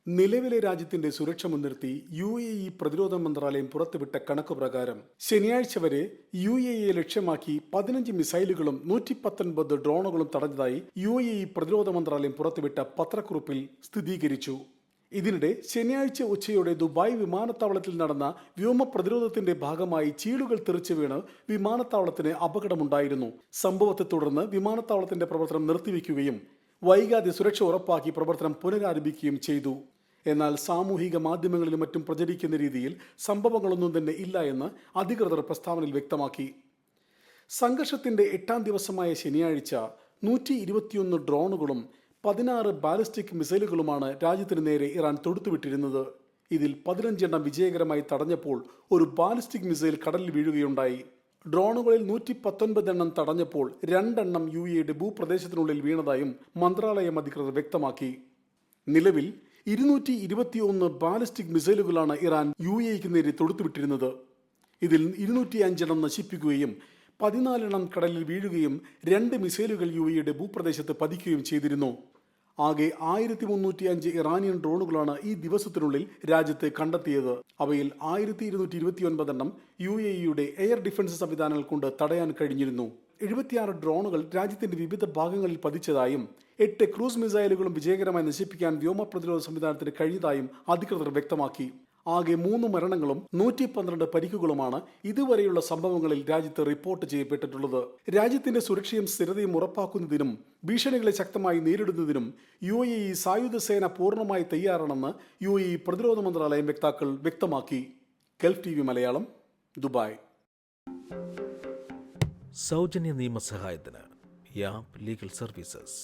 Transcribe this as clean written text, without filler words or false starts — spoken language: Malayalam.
നിലവിലെ രാജ്യത്തിന്റെ സുരക്ഷ മുൻനിർത്തി UAE പ്രതിരോധ മന്ത്രാലയം പുറത്തുവിട്ട കണക്ക് പ്രകാരം ശനിയാഴ്ച വരെ UAE ലക്ഷ്യമാക്കി 15 മിസൈലുകളും 119 ഡ്രോണുകളും തടഞ്ഞതായി UAE പ്രതിരോധ മന്ത്രാലയം പുറത്തുവിട്ട പത്രക്കുറിപ്പിൽ സ്ഥിരീകരിച്ചു. ഇതിനിടെ ശനിയാഴ്ച ഉച്ചയോടെ ദുബായ് വിമാനത്താവളത്തിൽ നടന്ന വ്യോമ പ്രതിരോധത്തിന്റെ ഭാഗമായി ചീളുകൾ തെറിച്ചു വീണ് വിമാനത്താവളത്തിന് അപകടമുണ്ടായിരുന്നു. സംഭവത്തെ തുടർന്ന് വിമാനത്താവളത്തിന്റെ പ്രവർത്തനം നിർത്തിവെക്കുകയും വൈകാതെ സുരക്ഷ ഉറപ്പാക്കി പ്രവർത്തനം പുനരാരംഭിക്കുകയും ചെയ്തു. എന്നാൽ സാമൂഹിക മാധ്യമങ്ങളിലും മറ്റും പ്രചരിക്കുന്ന രീതിയിൽ സംഭവങ്ങളൊന്നും തന്നെ ഇല്ല എന്ന് അധികൃതർ പ്രസ്താവനയിൽ വ്യക്തമാക്കി. സംഘർഷത്തിന്റെ 8ാം ദിവസമായ ശനിയാഴ്ച 121 ഡ്രോണുകളും 16 ബാലിസ്റ്റിക് മിസൈലുകളുമാണ് രാജ്യത്തിന് നേരെ ഇറാൻ തൊടുത്തുവിട്ടിരുന്നത്. ഇതിൽ 15 എണ്ണം വിജയകരമായി തടഞ്ഞപ്പോൾ ഒരു ബാലിസ്റ്റിക് മിസൈൽ കടലിൽ വീഴുകയുണ്ടായി. ഡ്രോണുകളിൽ 119 എണ്ണം തടഞ്ഞപ്പോൾ 2 എണ്ണം UAEയുടെ ഭൂപ്രദേശത്തിനുള്ളിൽ വീണതായും മന്ത്രാലയം അധികൃതർ വ്യക്തമാക്കി. നിലവിൽ 221 ബാലിസ്റ്റിക് മിസൈലുകളാണ് ഇറാൻ UAEക്ക് നേരെ തൊടുത്തുവിട്ടിരുന്നത്. ഇതിൽ 205 എണ്ണം നശിപ്പിക്കുകയും 14 എണ്ണം കടലിൽ വീഴുകയും 2 മിസൈലുകൾ UAEയുടെ ഭൂപ്രദേശത്ത് പതിക്കുകയും ചെയ്തിരുന്നു. ആകെ 1305 ഇറാനിയൻ ഡ്രോണുകളാണ് ഈ ദിവസത്തിനുള്ളിൽ രാജ്യത്ത് കണ്ടെത്തിയത്. അവയിൽ 1229 എണ്ണം UAEയുടെ എയർ ഡിഫൻസ് സംവിധാനങ്ങൾ കൊണ്ട് തടയാൻ കഴിഞ്ഞിരുന്നു. 76 ഡ്രോണുകൾ രാജ്യത്തിന്റെ വിവിധ ഭാഗങ്ങളിൽ പതിച്ചതായും 8 ക്രൂസ് മിസൈലുകളും വിജയകരമായി നശിപ്പിക്കാൻ വ്യോമ പ്രതിരോധ സംവിധാനത്തിന് കഴിഞ്ഞതായും അധികൃതർ വ്യക്തമാക്കി. ആകെ 3 മരണങ്ങളും 112 പരിക്കുകളുമാണ് ഇതുവരെയുള്ള സംഭവങ്ങളിൽ രാജ്യത്ത് റിപ്പോർട്ട് ചെയ്യപ്പെട്ടിട്ടുള്ളത്. രാജ്യത്തിന്റെ സുരക്ഷയും സ്ഥിരതയും ഉറപ്പാക്കുന്നതിനും ഭീഷണികളെ ശക്തമായി നേരിടുന്നതിനും UAE സായുധ സേന പൂർണ്ണമായി തയ്യാറാണെന്ന് UAE പ്രതിരോധ മന്ത്രാലയം വക്താക്കൾ വ്യക്തമാക്കി. Gulf TV Malayalam, Dubai. സൗജന്യ നിയമസഹായത്തിന് യാപ് ലീഗൽ സർവീസസ്.